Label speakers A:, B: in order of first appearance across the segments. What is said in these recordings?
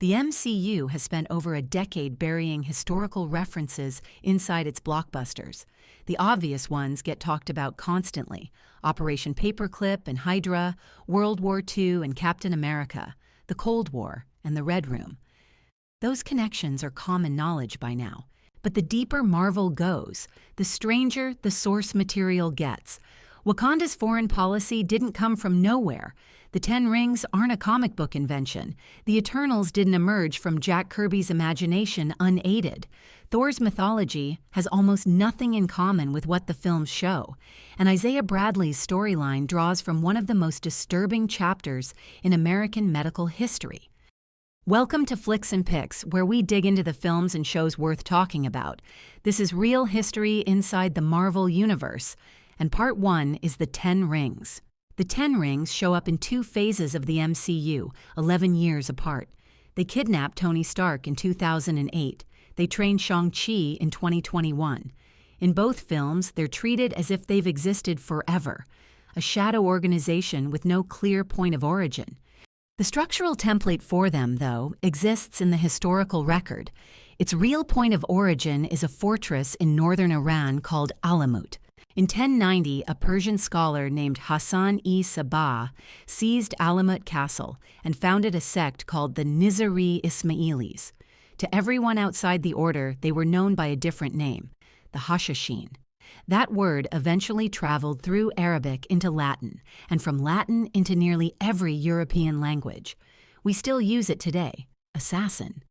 A: The MCU has spent over a decade burying historical references inside its blockbusters. The obvious ones get talked about constantly: Operation Paperclip and Hydra, World War II and Captain America, the Cold War, and the Red Room. Those connections are common knowledge by now. But the deeper Marvel goes, the stranger the source material gets. Wakanda's foreign policy didn't come from nowhere. The Ten Rings aren't a comic book invention. The Eternals didn't emerge from Jack Kirby's imagination unaided. Thor's mythology has almost nothing in common with what the films show. And Isaiah Bradley's storyline draws from one of the most disturbing chapters in American medical history. Welcome to Flicks and Picks, where we dig into the films and shows worth talking about. This is real history inside the Marvel Universe, and part 1 is the Ten Rings. The Ten Rings show up in 2 phases of the MCU, 11 years apart. They kidnapped Tony Stark in 2008. They trained Shang-Chi in 2021. In both films, they're treated as if they've existed forever, a shadow organization with no clear point of origin. The structural template for them, though, exists in the historical record. Its real point of origin is a fortress in northern Iran called Alamut. In 1090, a Persian scholar named Hassan-i Sabbah seized Alamut Castle and founded a sect called the Nizari Ismailis. To everyone outside the order, they were known by a different name, the Hashashin. That word eventually traveled through Arabic into Latin, and from Latin into nearly every European language. We still use it today: assassin.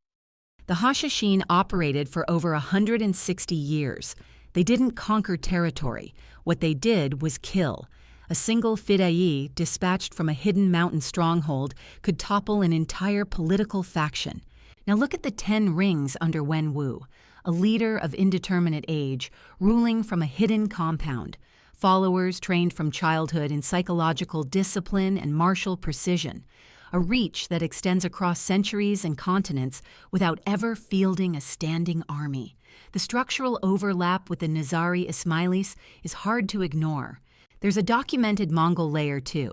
A: The Hashashin operated for over 160 years. They didn't conquer territory. What they did was kill. A single fidei dispatched from a hidden mountain stronghold could topple an entire political faction. Now look at the 10 rings under Wenwu, a leader of indeterminate age, ruling from a hidden compound. Followers trained from childhood in psychological discipline and martial precision. A reach that extends across centuries and continents without ever fielding a standing army. The structural overlap with the Nizari Ismailis is hard to ignore. There's a documented Mongol layer too.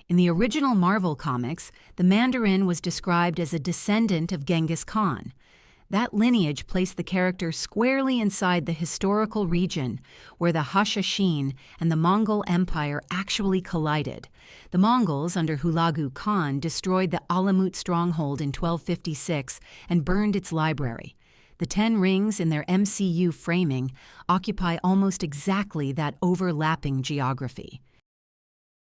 A: In the original Marvel comics, the Mandarin was described as a descendant of Genghis Khan. That lineage placed the character squarely inside the historical region where the Hashashin and the Mongol Empire actually collided. The Mongols, under Hulagu Khan, destroyed the Alamut stronghold in 1256 and burned its library. The 10 rings in their MCU framing occupy almost exactly that overlapping geography.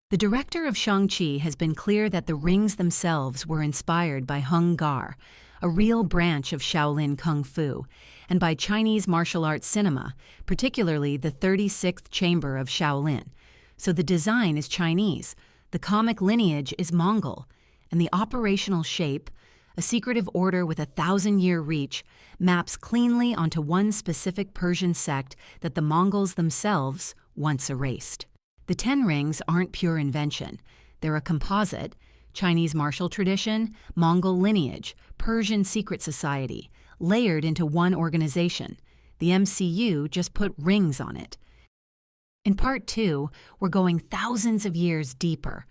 A: The director of Shang-Chi has been clear that the rings themselves were inspired by Hung Gar, a real branch of Shaolin Kung Fu, and by Chinese martial arts cinema, particularly the 36th Chamber of Shaolin. So the design is Chinese, the comic lineage is Mongol, and the operational shape, a secretive order with a 1,000-year reach, maps cleanly onto one specific Persian sect that the Mongols themselves once erased. The 10 rings aren't pure invention. They're a composite: Chinese martial tradition, Mongol lineage, Persian secret society, layered into one organization. The MCU just put rings on it. In part 2, we're going thousands of years deeper,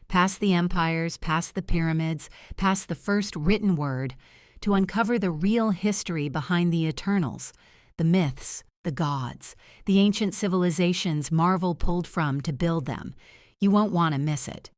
A: past the empires, past the pyramids, past the first written word, to uncover the real history behind the Eternals, the myths, the gods, the ancient civilizations Marvel pulled from to build them. You won't want to miss it.